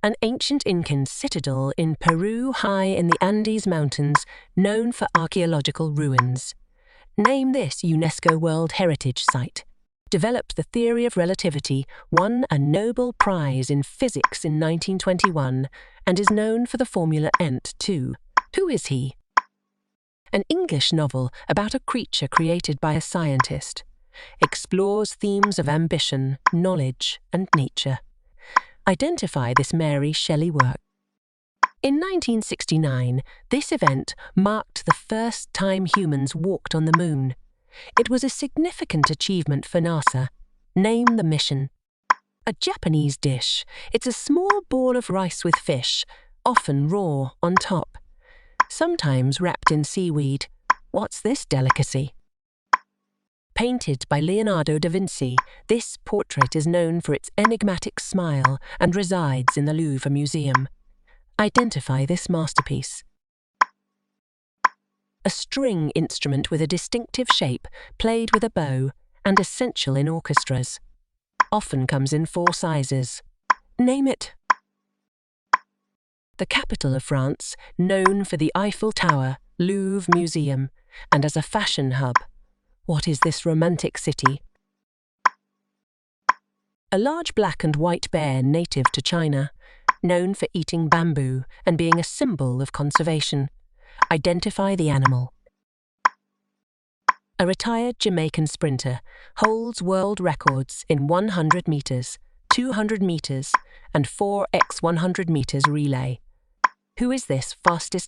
An ancient Incan citadel in Peru high in the Andes Mountains, known for archaeological ruins. Name this UNESCO World Heritage Site. Developed the theory of relativity, won a Nobel Prize in Physics in 1921, and is known for the formula Ent2. Who is he? An English novel about a creature created by a scientist. Explores themes of ambition, knowledge, and nature. Identify this Mary Shelley work. In 1969, this event marked the first time humans walked on the moon. It was a significant achievement for NASA. Name the mission. A Japanese dish. It's a small ball of rice with fish, often raw on top. Sometimes wrapped in seaweed. What's this delicacy? Painted by Leonardo da Vinci, this portrait is known for its enigmatic smile and resides in the Louvre Museum. Identify this masterpiece. A string instrument with a distinctive shape, played with a bow, and essential in orchestras. Often comes in 4 sizes. Name it. The capital of France, known for the Eiffel Tower, Louvre Museum, and as a fashion hub. What is this romantic city? A large black and white bear native to China, known for eating bamboo and being a symbol of conservation. Identify the animal. A retired Jamaican sprinter holds world records in 100 meters, 200 meters, and 4x100 meters relay. Who is this fastest